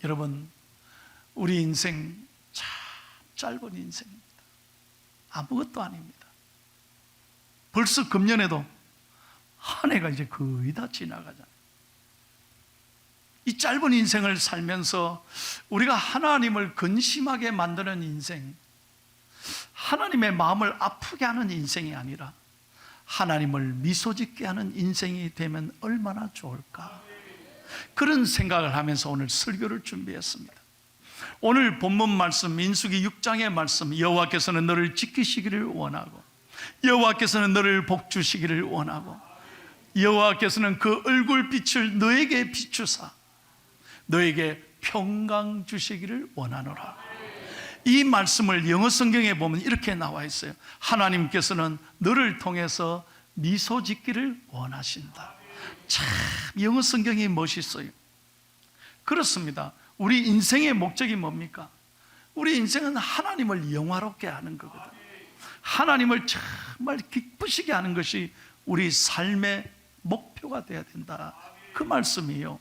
여러분, 우리 인생 참 짧은 인생입니다. 아무것도 아닙니다. 벌써 금년에도 한 해가 이제 거의 다 지나가잖아요. 이 짧은 인생을 살면서 우리가 하나님을 근심하게 만드는 인생, 하나님의 마음을 아프게 하는 인생이 아니라 하나님을 미소짓게 하는 인생이 되면 얼마나 좋을까, 그런 생각을 하면서 오늘 설교를 준비했습니다. 오늘 본문 말씀, 민수기 6장의 말씀, 여호와께서는 너를 지키시기를 원하고 여호와께서는 너를 복주시기를 원하고 여호와께서는 그 얼굴빛을 너에게 비추사 너에게 평강 주시기를 원하노라. 이 말씀을 영어 성경에 보면 이렇게 나와 있어요. 하나님께서는 너를 통해서 미소 짓기를 원하신다. 참 영어 성경이 멋있어요. 그렇습니다. 우리 인생의 목적이 뭡니까? 우리 인생은 하나님을 영화롭게 하는 거거든요. 하나님을 정말 기쁘시게 하는 것이 우리 삶의 목표가 되어야 된다, 그 말씀이에요.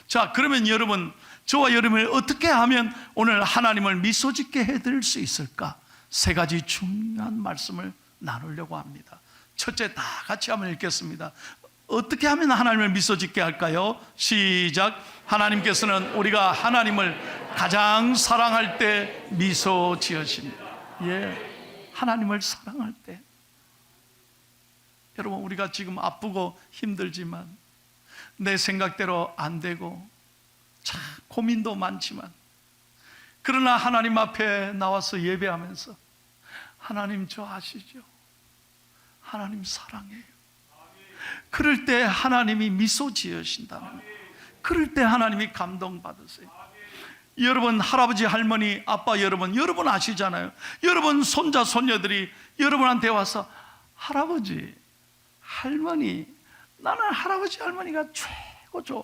자, 그러면 여러분, 저와 여러분이 어떻게 하면 오늘 하나님을 미소짓게 해드릴 수 있을까? 세 가지 중요한 말씀을 나누려고 합니다. 첫째, 다 같이 한번 읽겠습니다. 어떻게 하면 하나님을 미소짓게 할까요? 시작. 하나님께서는 우리가 하나님을 가장 사랑할 때 미소 지으십니다. 예, 하나님을 사랑할 때. 여러분, 우리가 지금 아프고 힘들지만 내 생각대로 안 되고 참 고민도 많지만, 그러나 하나님 앞에 나와서 예배하면서 하나님 저 아시죠? 하나님 사랑해요. 그럴 때 하나님이 미소 지으신다는 거예요. 그럴 때 하나님이 감동받으세요. 여러분, 할아버지, 할머니, 아빠, 여러분 아시잖아요. 여러분 손자, 손녀들이 여러분한테 와서 할아버지, 할머니, 나는 할아버지, 할머니가 최고죠.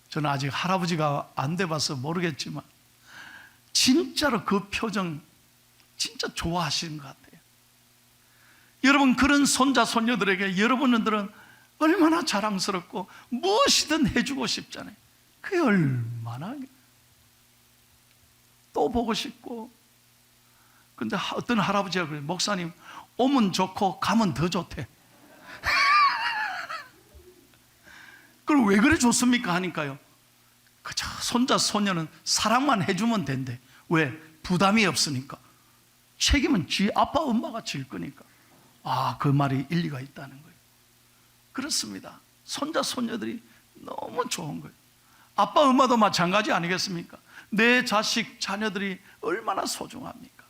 저는 아직 할아버지가 안 돼봐서 모르겠지만 진짜로 그 표정 진짜 좋아하시는 것 같아요. 여러분, 그런 손자, 손녀들에게 여러분들은 얼마나 자랑스럽고 무엇이든 해주고 싶잖아요. 그게 얼마나 또 보고 싶고. 근데 어떤 할아버지가 그래요. 목사님, 오면 좋고 가면 더 좋대. 그럼 왜 그래 좋습니까? 하니까요, 그저 손자, 손녀는 사랑만 해주면 된대. 왜? 부담이 없으니까. 책임은 지 아빠, 엄마가 질 거니까. 아, 그 말이 일리가 있다는 거예요. 그렇습니다. 손자, 손녀들이 너무 좋은 거예요. 아빠, 엄마도 마찬가지 아니겠습니까? 내 자식, 자녀들이 얼마나 소중합니까?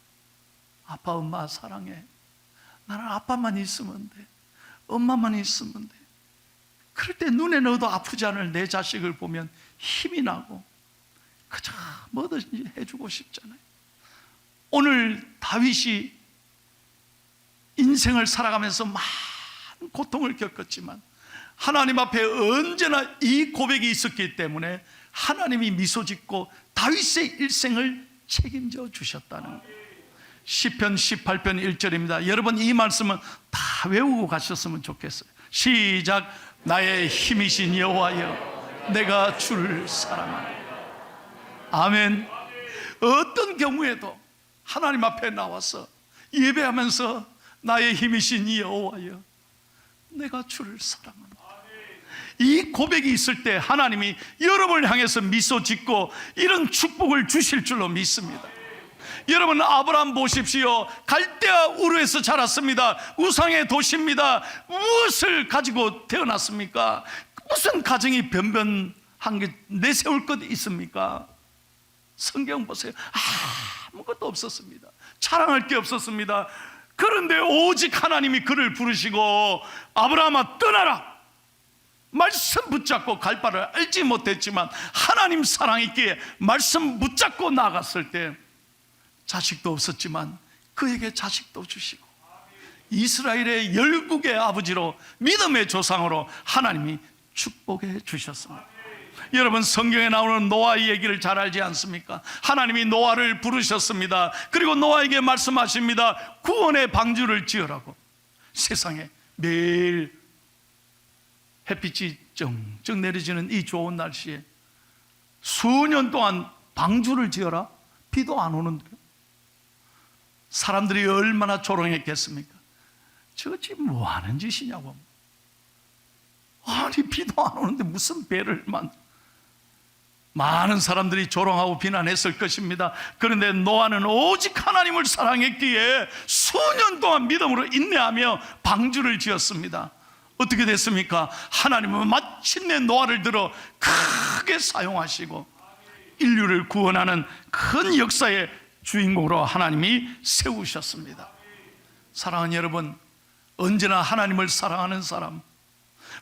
아빠, 엄마 사랑해. 나는 아빠만 있으면 돼. 엄마만 있으면 돼. 그럴 때 눈에 넣어도 아프지 않을 내 자식을 보면 힘이 나고 그저 뭐든지 해주고 싶잖아요. 오늘 다윗이 인생을 살아가면서 많은 고통을 겪었지만 하나님 앞에 언제나 이 고백이 있었기 때문에 하나님이 미소 짓고 다윗의 일생을 책임져 주셨다는 거예요. 시편 18편 1절입니다. 여러분, 이 말씀은 다 외우고 가셨으면 좋겠어요. 시작. 나의 힘이신 여호와여, 내가 주를 사랑하노라. 아멘. 어떤 경우에도 하나님 앞에 나와서 예배하면서 나의 힘이신 여호와여, 내가 주를 사랑한다, 이 고백이 있을 때 하나님이 여러분을 향해서 미소 짓고 이런 축복을 주실 줄로 믿습니다. 여러분, 아브라함 보십시오. 갈대아 우르에서 자랐습니다. 우상의 도시입니다. 무엇을 가지고 태어났습니까? 무슨 가정이 변변한 게 내세울 것 있습니까? 성경 보세요. 아무것도 없었습니다. 자랑할 게 없었습니다. 그런데 오직 하나님이 그를 부르시고 아브라함아 떠나라, 말씀 붙잡고 갈 바를 알지 못했지만 하나님 사랑 있기에 말씀 붙잡고 나갔을 때 자식도 없었지만 그에게 자식도 주시고 이스라엘의 열국의 아버지로, 믿음의 조상으로 하나님이 축복해 주셨습니다. 여러분, 성경에 나오는 노아의 얘기를 잘 알지 않습니까? 하나님이 노아를 부르셨습니다. 그리고 노아에게 말씀하십니다. 구원의 방주를 지으라고. 세상에 매일 햇빛이 쩍쩍 내려지는 이 좋은 날씨에 수년 동안 방주를 지어라? 비도 안 오는데 사람들이 얼마나 조롱했겠습니까? 저것이 뭐 하는 짓이냐고. 아니 비도 안 오는데 무슨 배를 많은 사람들이 조롱하고 비난했을 것입니다. 그런데 노아는 오직 하나님을 사랑했기에 수년 동안 믿음으로 인내하며 방주를 지었습니다. 어떻게 됐습니까? 하나님은 마침내 노아를 들어 크게 사용하시고 인류를 구원하는 큰 역사의 주인공으로 하나님이 세우셨습니다. 사랑하는 여러분, 언제나 하나님을 사랑하는 사람,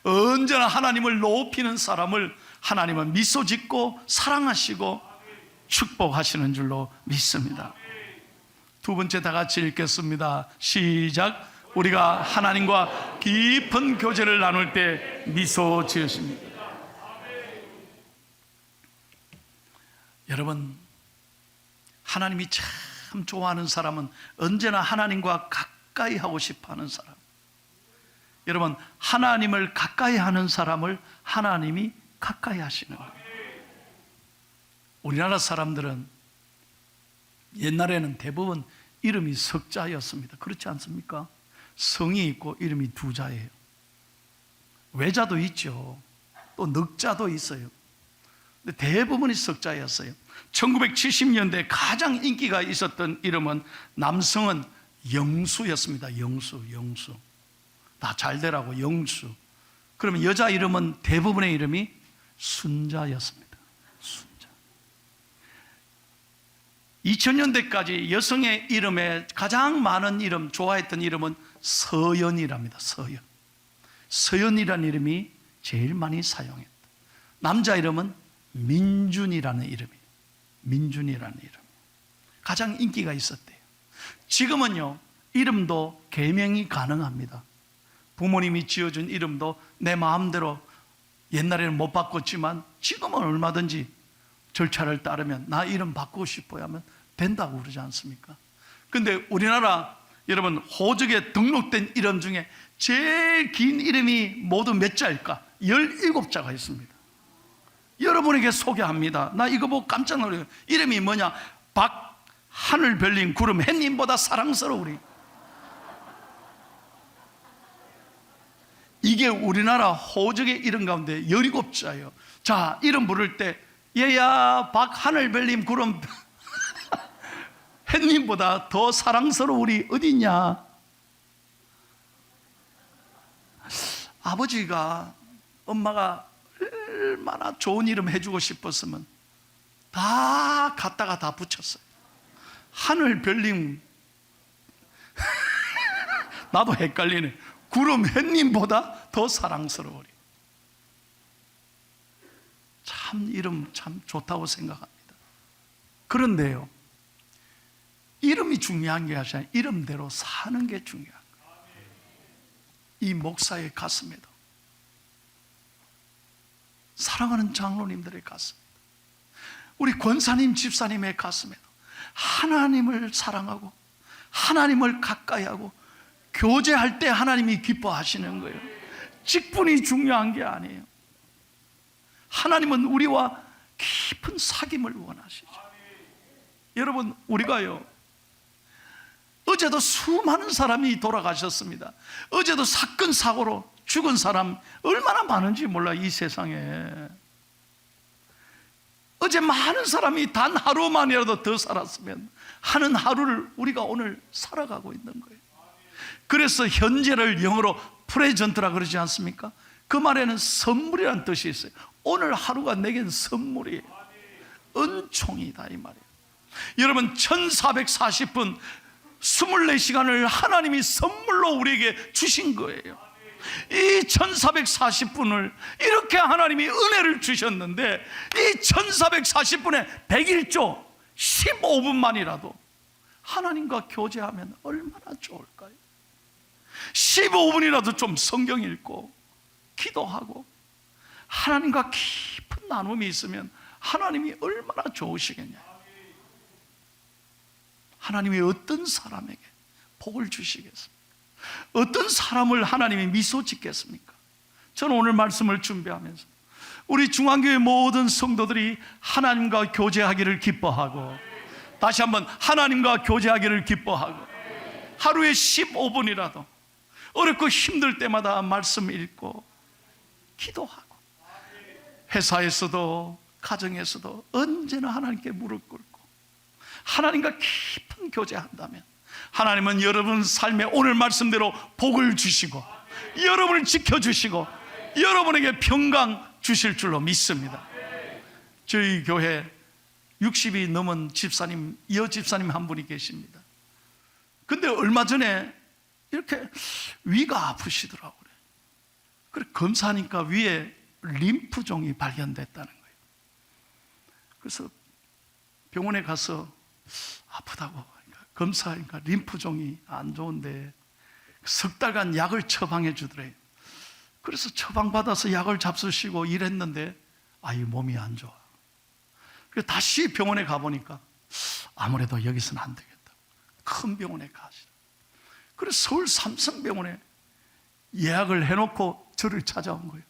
언제나 하나님을 높이는 사람을 하나님은 미소 짓고 사랑하시고 축복하시는 줄로 믿습니다. 두 번째 다 같이 읽겠습니다. 시작. 우리가 하나님과 깊은 교제를 나눌 때 미소 지으십니다. 여러분, 하나님이 참 좋아하는 사람은 언제나 하나님과 가까이 하고 싶어 하는 사람. 여러분, 하나님을 가까이 하는 사람을 하나님이 가까이 하시는 거예요. 우리나라 사람들은 옛날에는 대부분 이름이 석자였습니다. 그렇지 않습니까? 성이 있고 이름이 두 자예요. 외자도 있죠. 또 넉자도 있어요. 근데 대부분이 석자였어요. 1970년대 가장 인기가 있었던 이름은 남성은 영수였습니다. 영수. 다 잘 되라고 영수. 그러면 여자 이름은 대부분의 이름이 순자였습니다. 순자. 2000년대까지 여성의 이름에 가장 많은 이름, 좋아했던 이름은 서연이랍니다. 서연이라는 이름이 제일 많이 사용했다. 남자 이름은 민준이라는 이름이에요. 민준이라는 이름. 가장 인기가 있었대요. 지금은요, 이름도 개명이 가능합니다. 부모님이 지어준 이름도 내 마음대로 옛날에는 못 바꿨지만 지금은 얼마든지 절차를 따르면 나 이름 바꾸고 싶어요 하면 된다고 그러지 않습니까? 근데 우리나라 여러분 호적에 등록된 이름 중에 제일 긴 이름이 모두 몇 자일까? 17자가 있습니다. 여러분에게 소개합니다. 나 이거 보고 깜짝 놀라요. 이름이 뭐냐? 박, 하늘 별님, 구름, 햇님보다 사랑스러우리. 이게 우리나라 호적의 이름 가운데 17자예요. 자, 이름 부를 때 얘야 박, 하늘 별님, 구름, 햇님보다 더 사랑스러우리 어디냐? 아버지가 엄마가 얼마나 좋은 이름 해주고 싶었으면 다 갖다가 다 붙였어요. 하늘 별님 나도 헷갈리네. 구름 햇님보다 더 사랑스러우리. 참 이름 참 좋다고 생각합니다. 그런데요, 이름이 중요한 게 아니라 이름대로 사는 게 중요한 거예요. 이 목사의 가슴에도, 사랑하는 장로님들의 가슴에도, 우리 권사님 집사님의 가슴에도 하나님을 사랑하고 하나님을 가까이 하고 교제할 때 하나님이 기뻐하시는 거예요. 직분이 중요한 게 아니에요. 하나님은 우리와 깊은 사귐을 원하시죠. 여러분, 우리가요, 어제도 수많은 사람이 돌아가셨습니다. 어제도 사건 사고로 죽은 사람 얼마나 많은지 몰라. 이 세상에 어제 많은 사람이 단 하루만이라도 더 살았으면 하는 하루를 우리가 오늘 살아가고 있는 거예요. 그래서 현재를 영어로 프레젠트라 그러지 않습니까? 그 말에는 선물이라는 뜻이 있어요. 오늘 하루가 내겐 선물이에요. 은총이다 이 말이에요. 여러분, 1440분 24시간을 하나님이 선물로 우리에게 주신 거예요. 이 1440분을 이렇게 하나님이 은혜를 주셨는데, 이 1440분에 101조 15분만이라도 하나님과 교제하면 얼마나 좋을까요? 15분이라도 좀 성경 읽고 기도하고 하나님과 깊은 나눔이 있으면 하나님이 얼마나 좋으시겠냐. 하나님이 어떤 사람에게 복을 주시겠습니까? 어떤 사람을 하나님이 미소 짓겠습니까? 저는 오늘 말씀을 준비하면서 우리 중앙교회 모든 성도들이 하나님과 교제하기를 기뻐하고, 다시 한번 하나님과 교제하기를 기뻐하고, 하루에 15분이라도 어렵고 힘들 때마다 말씀 읽고 기도하고, 회사에서도 가정에서도 언제나 하나님께 무릎 꿇고 하나님과 깊은 교제한다면 하나님은 여러분 삶에 오늘 말씀대로 복을 주시고 여러분을 지켜주시고 여러분에게 평강 주실 줄로 믿습니다. 저희 교회 60이 넘은 집사님, 여집사님 한 분이 계십니다. 근데 얼마 전에 이렇게 위가 아프시더라고요. 그래 검사하니까 위에 림프종이 발견됐다는 거예요. 그래서 병원에 가서 아프다고 검사하니까 림프종이 안 좋은데 석 달간 약을 처방해 주더래요. 그래서 처방받아서 약을 잡수시고 일했는데 이 몸이 안 좋아. 그래서 다시 병원에 가보니까 아무래도 여기서는 안 되겠다, 큰 병원에 가시라. 그래서 서울 삼성병원에 예약을 해놓고 저를 찾아온 거예요.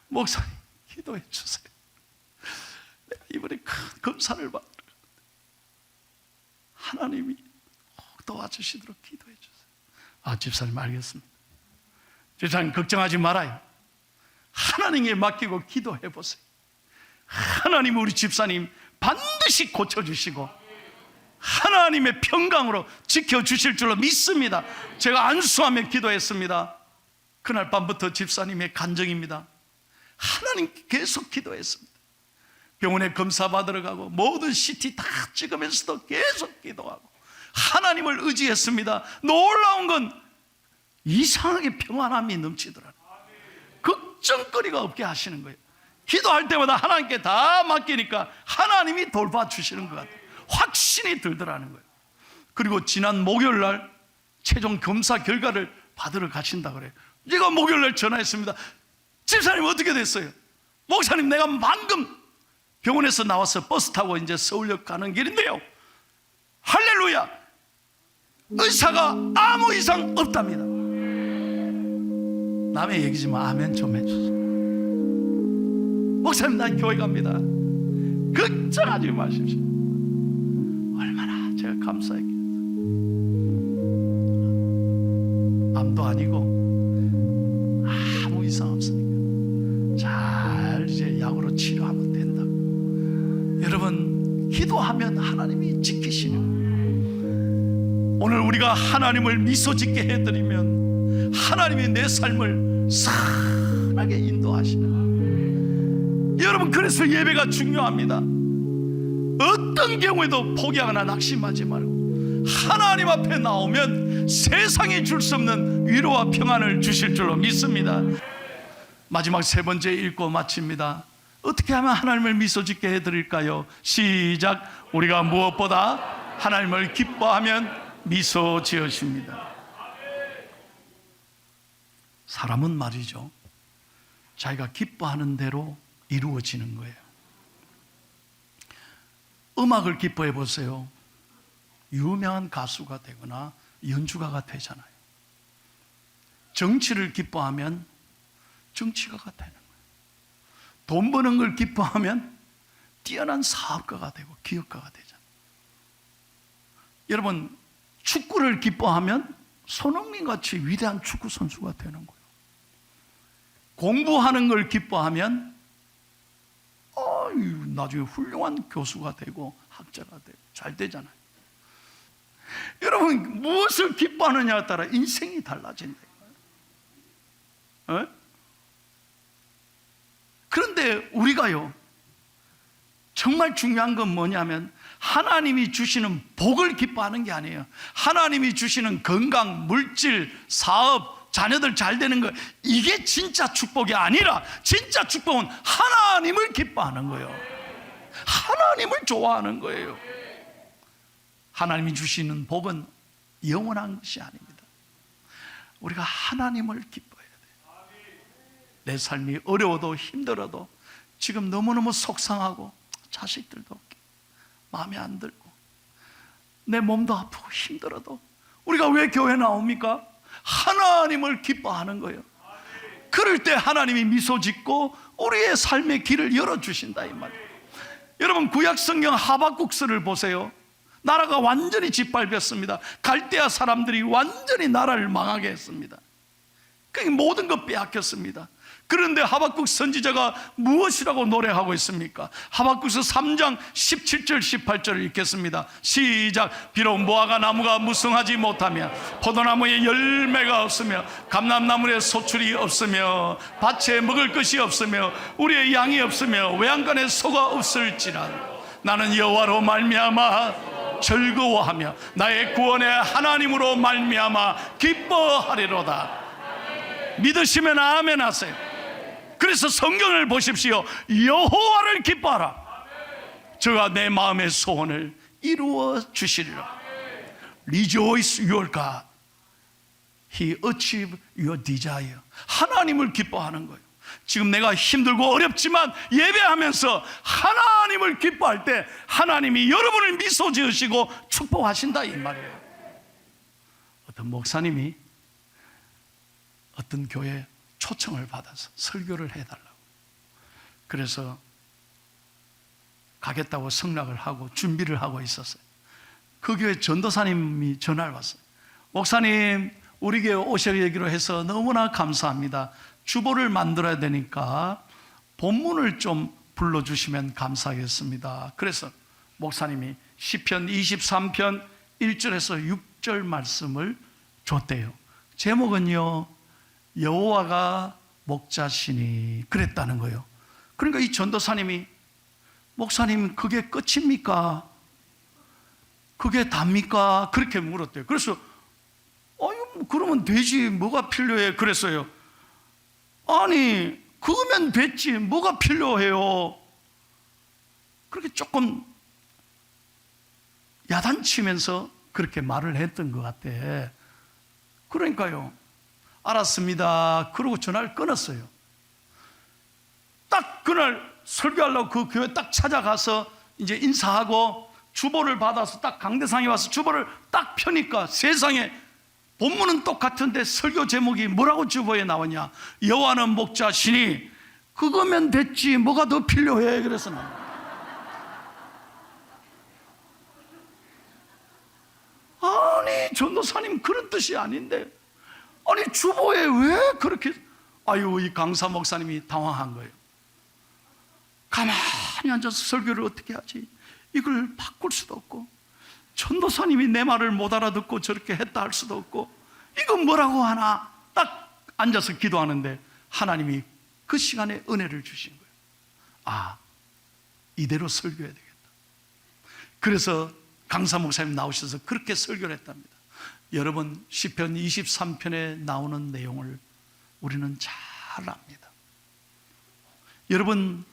목사님 기도해 주세요. 내가 이번에 큰 검사를 받으러 갔는데 하나님이 도와주시도록 기도해 주세요. 집사님 알겠습니다. 집사님 걱정하지 말아요. 하나님께 맡기고 기도해 보세요. 하나님 우리 집사님 반드시 고쳐주시고 하나님의 평강으로 지켜주실 줄로 믿습니다. 제가 안수하며 기도했습니다. 그날 밤부터 집사님의 간증입니다. 하나님께 계속 기도했습니다. 병원에 검사 받으러 가고 모든 CT 다 찍으면서도 계속 기도하고 하나님을 의지했습니다. 놀라운 건 이상하게 평안함이 넘치더라고요. 걱정거리가 없게 하시는 거예요. 기도할 때마다 하나님께 다 맡기니까 하나님이 돌봐주시는 것 같아요. 확신이 들더라는 거예요. 그리고 지난 목요일 날 최종 검사 결과를 받으러 가신다 그래요. 제가 목요일 날 전화했습니다. 집사님 어떻게 됐어요? 목사님 내가 방금 병원에서 나와서 버스 타고 이제 서울역 가는 길인데요, 할렐루야, 의사가 아무 이상 없답니다. 남의 얘기지만 아멘 좀 해주세요. 목사님 난 교회 갑니다. 걱정하지 마십시오. 얼마나 제가 감사했겠어요. 암도 아니고 아무 이상 없으니까 잘 이제 약으로 치료하면 된다고. 여러분 기도하면 하나님이 지키시는 거예요. 오늘 우리가 하나님을 미소짓게 해드리면 하나님이 내 삶을 선하게 인도하시는 거예요. 여러분 그래서 예배가 중요합니다. 어떤 경우에도 포기하거나 낙심하지 말고 하나님 앞에 나오면 세상이 줄 수 없는 위로와 평안을 주실 줄로 믿습니다. 마지막 세 번째 읽고 마칩니다. 어떻게 하면 하나님을 미소짓게 해드릴까요? 시작. 우리가 무엇보다 하나님을 기뻐하면 미소 지으십니다. 사람은 말이죠, 자기가 기뻐하는 대로 이루어지는 거예요. 음악을 기뻐해 보세요. 유명한 가수가 되거나 연주가가 되잖아요. 정치를 기뻐하면 정치가가 되는 거예요. 돈 버는 걸 기뻐하면 뛰어난 사업가가 되고 기업가가 되잖아요. 여러분 축구를 기뻐하면 손흥민 같이 위대한 축구 선수가 되는 거예요. 공부하는 걸 기뻐하면 나중에 훌륭한 교수가 되고 학자가 되고 잘 되잖아요. 여러분 무엇을 기뻐하느냐에 따라 인생이 달라진다. 그런데 우리가요, 정말 중요한 건 뭐냐면 하나님이 주시는 복을 기뻐하는 게 아니에요. 하나님이 주시는 건강, 물질, 사업, 자녀들 잘 되는 거, 이게 진짜 축복이 아니라 진짜 축복은 하나님을 기뻐하는 거예요. 하나님을 좋아하는 거예요. 하나님이 주시는 복은 영원한 것이 아닙니다. 우리가 하나님을 기뻐해야 돼요. 내 삶이 어려워도 힘들어도 지금 너무너무 속상하고 자식들도 없게 마음에 안 들고 내 몸도 아프고 힘들어도 우리가 왜 교회 나옵니까? 하나님을 기뻐하는 거예요. 그럴 때 하나님이 미소 짓고 우리의 삶의 길을 열어주신다 이 말이에요. 여러분, 구약성경 하박국서를 보세요. 나라가 완전히 짓밟혔습니다. 갈대아 사람들이 완전히 나라를 망하게 했습니다. 그게 모든 것 빼앗겼습니다. 그런데 하박국 선지자가 무엇이라고 노래하고 있습니까? 하박국서 3장 17절 18절을 읽겠습니다. 시작. 비록 무화과 나무가 무성하지 못하며 포도나무에 열매가 없으며 감람나무에 소출이 없으며 밭에 먹을 것이 없으며 우리의 양이 없으며 외양간에 소가 없을지라도 나는 여호와로 말미암아 즐거워하며 나의 구원의 하나님으로 말미암아 기뻐하리로다. 믿으시면 아멘 하세요. 그래서 성경을 보십시오. 여호와를 기뻐하라. 저가 내 마음의 소원을 이루어 주시리라. Rejoice your God. He achieved your desire. 하나님을 기뻐하는 거예요. 지금 내가 힘들고 어렵지만 예배하면서 하나님을 기뻐할 때 하나님이 여러분을 미소 지으시고 축복하신다 이 말이에요. 어떤 목사님이 어떤 교회에 초청을 받아서 설교를 해달라고, 그래서 가겠다고 승낙을 하고 준비를 하고 있었어요. 그 교회 전도사님이 전화를 왔어요. 목사님, 우리 교회 오셔야기로 해서 너무나 감사합니다. 주보를 만들어야 되니까 본문을 좀 불러주시면 감사하겠습니다. 그래서 목사님이 시편 23편 1절에서 6절 말씀을 줬대요. 제목은요, 여호와가 목자시니 그랬다는 거예요. 그러니까 이 전도사님이, 목사님 그게 끝입니까? 그게 답니까? 그렇게 물었대요. 그래서 그러면 되지, 뭐가 필요해? 그랬어요. 아니, 그거면 됐지, 뭐가 필요해요? 그렇게 조금 야단치면서 그렇게 말을 했던 것 같아. 그러니까요, 알았습니다. 그러고 전화를 끊었어요. 딱 그날 설교하려고 그 교회 딱 찾아가서 이제 인사하고 주보를 받아서 딱 강대상에 와서 주보를 딱 펴니까 세상에 본문은 똑같은데 설교 제목이 뭐라고 주보에 나오냐? 여호와는 목자시니 그거면 됐지, 뭐가 더 필요해? 그래서 아니, 전도사님 그런 뜻이 아닌데, 아니 주보에 왜 그렇게, 이 강사 목사님이 당황한 거예요. 가만히 앉아서 설교를 어떻게 하지? 이걸 바꿀 수도 없고, 전도사님이 내 말을 못 알아듣고 저렇게 했다 할 수도 없고, 이거 뭐라고 하나? 딱 앉아서 기도하는데 하나님이 그 시간에 은혜를 주신 거예요. 이대로 설교해야 되겠다. 그래서 강사 목사님 나오셔서 그렇게 설교를 했답니다. 여러분, 시편 23편에 나오는 내용을 우리는 잘 압니다. 여러분,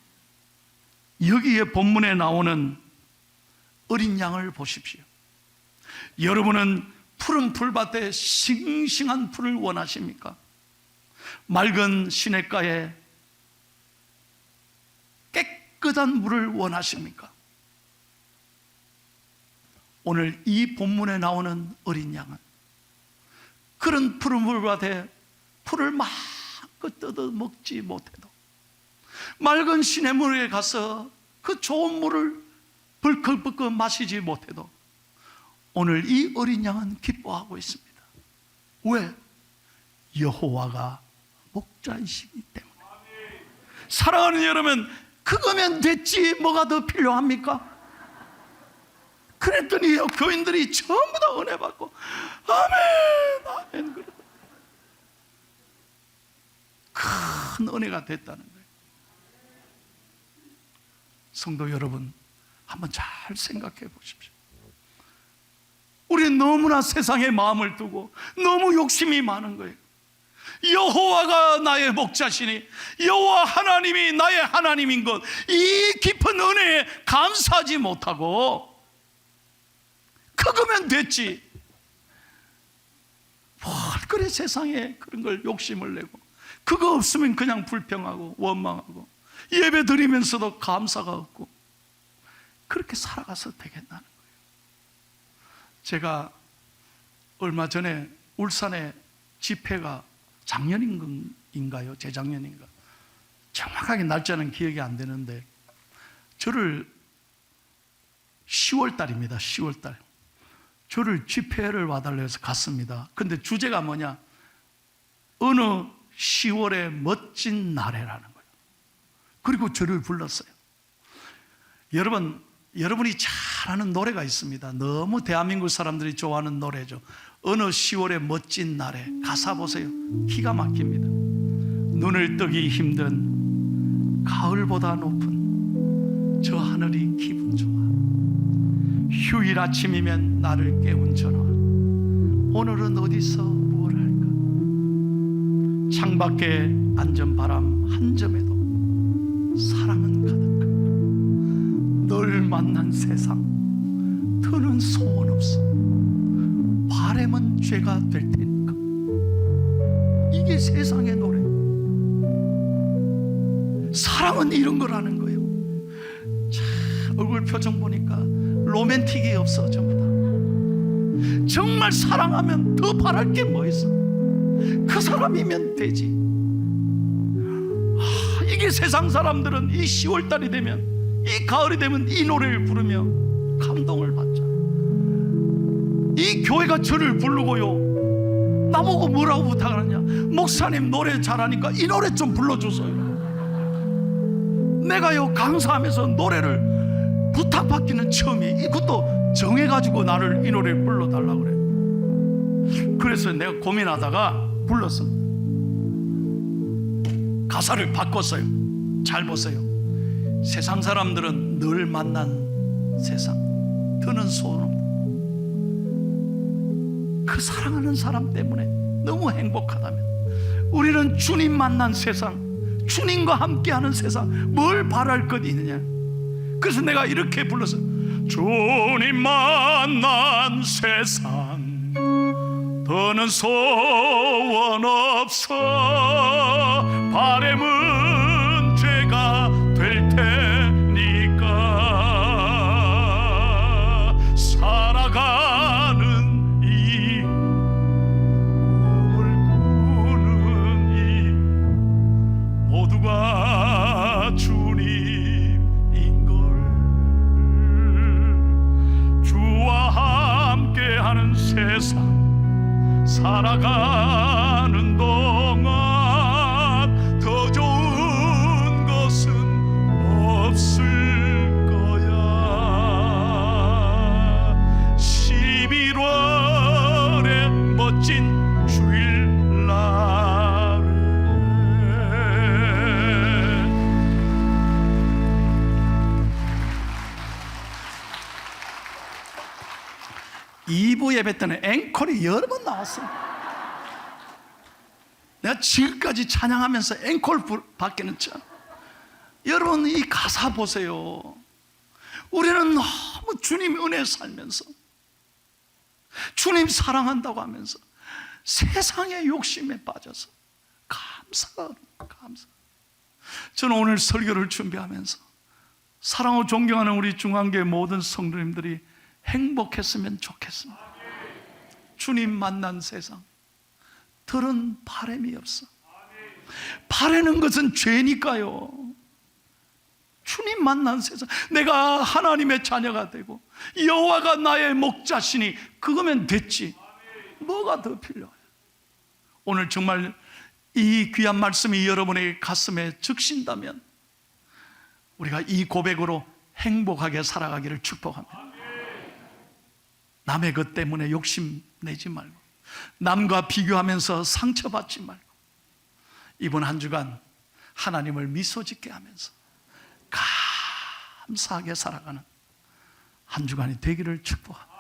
여기에 본문에 나오는 어린 양을 보십시오. 여러분은 푸른 풀밭에 싱싱한 풀을 원하십니까? 맑은 시냇가에 깨끗한 물을 원하십니까? 오늘 이 본문에 나오는 어린 양은 그런 푸른 풀밭에 풀을 마음껏 뜯어 먹지 못해도, 맑은 시냇물에 가서 그 좋은 물을 벌컥벌컥 마시지 못해도 오늘 이 어린 양은 기뻐하고 있습니다. 왜? 여호와가 목자이시기 때문에. 사랑하는 여러분, 그거면 됐지, 뭐가 더 필요합니까? 그랬더니 교인들이 전부 다 은혜 받고 아멘 아멘 그러다 큰 은혜가 됐다는 거예요. 성도 여러분, 한번 잘 생각해 보십시오. 우리는 너무나 세상에 마음을 두고 너무 욕심이 많은 거예요. 여호와가 나의 목자시니 여호와 하나님이 나의 하나님인 것, 이 깊은 은혜에 감사하지 못하고 그거면 됐지, 뭘 그래 세상에 그런 걸 욕심을 내고, 그거 없으면 그냥 불평하고 원망하고 예배 드리면서도 감사가 없고, 그렇게 살아가서 되겠다는 거예요. 제가 얼마 전에 울산에 집회가 작년인가요? 재작년인가? 정확하게 날짜는 기억이 안 되는데 저를 10월 달입니다. 10월 달. 저를 집회를 와달라 해서 갔습니다. 근데 주제가 뭐냐? 어느 10월의 멋진 날에라는 거예요. 그리고 저를 불렀어요. 여러분이 잘 아는 노래가 있습니다. 너무 대한민국 사람들이 좋아하는 노래죠. 어느 10월의 멋진 날에. 가사 보세요. 기가 막힙니다. 눈을 뜨기 힘든 가을보다 높은 저 하늘이 기분 좋아. 휴일 아침이면 나를 깨운 전화. 오늘은 어디서 무엇을 할까? 창밖에 앉은 바람 한 점에도 사랑은 가득하. 널 만난 세상 더는 소원 없어. 바람은 죄가 될 테니까. 이게 세상의 노래. 사랑은 이런 거라는 거예요. 참, 얼굴 표정 보니까 로맨틱이 없어. 전부 다 정말 사랑하면 더 바랄 게 뭐 있어? 그 사람이면 되지. 이게 세상 사람들은 이 10월달이 되면, 이 가을이 되면 이 노래를 부르며 감동을 받잖아. 이 교회가 저를 부르고요, 나보고 뭐라고 부탁하느냐? 목사님 노래 잘하니까 이 노래 좀 불러줘서요. 내가요 강사하면서 노래를 부탁받기는 처음이에요. 이것도 정해가지고 나를 이 노래를 불러달라고 그래. 그래서 내가 고민하다가 불렀습니다. 가사를 바꿨어요. 잘 보세요. 세상 사람들은 늘 만난 세상 더는 소원 없다. 그 사랑하는 사람 때문에 너무 행복하다면 우리는 주님 만난 세상, 주님과 함께하는 세상, 뭘 바랄 것 있느냐? 그래서 내가 이렇게 불렀어요. 주님 만난 세상 더는 소원 없어. 바람은 죄가 될 테니까. 살아가는 이 꿈을 꾸는 이 모두가 주님인걸. 주와 함께하는 세상 살아가는 동안 더 좋은 것은 없을 거야. 11월의 멋진 주일날에 2부 예배 때는 앵콜이 여러 번 나왔어요. 내가 지금까지 찬양하면서 앵콜 받기는 참. 여러분 이 가사 보세요. 우리는 너무 주님 은혜에 살면서, 주님 사랑한다고 하면서 세상의 욕심에 빠져서 감사. 저는 오늘 설교를 준비하면서 사랑하고 존경하는 우리 중앙교회 모든 성도님들이 행복했으면 좋겠습니다. 주님 만난 세상 들은 바람이 없어. 바라는 것은 죄니까요. 주님 만난 세상, 내가 하나님의 자녀가 되고 여호와가 나의 목자시니 그거면 됐지. 뭐가 더 필요해요? 오늘 정말 이 귀한 말씀이 여러분의 가슴에 적신다면 우리가 이 고백으로 행복하게 살아가기를 축복합니다. 남의 것 때문에 욕심내지 말고, 남과 비교하면서 상처받지 말고, 이번 한 주간 하나님을 미소 짓게 하면서 감사하게 살아가는 한 주간이 되기를 축복합니다.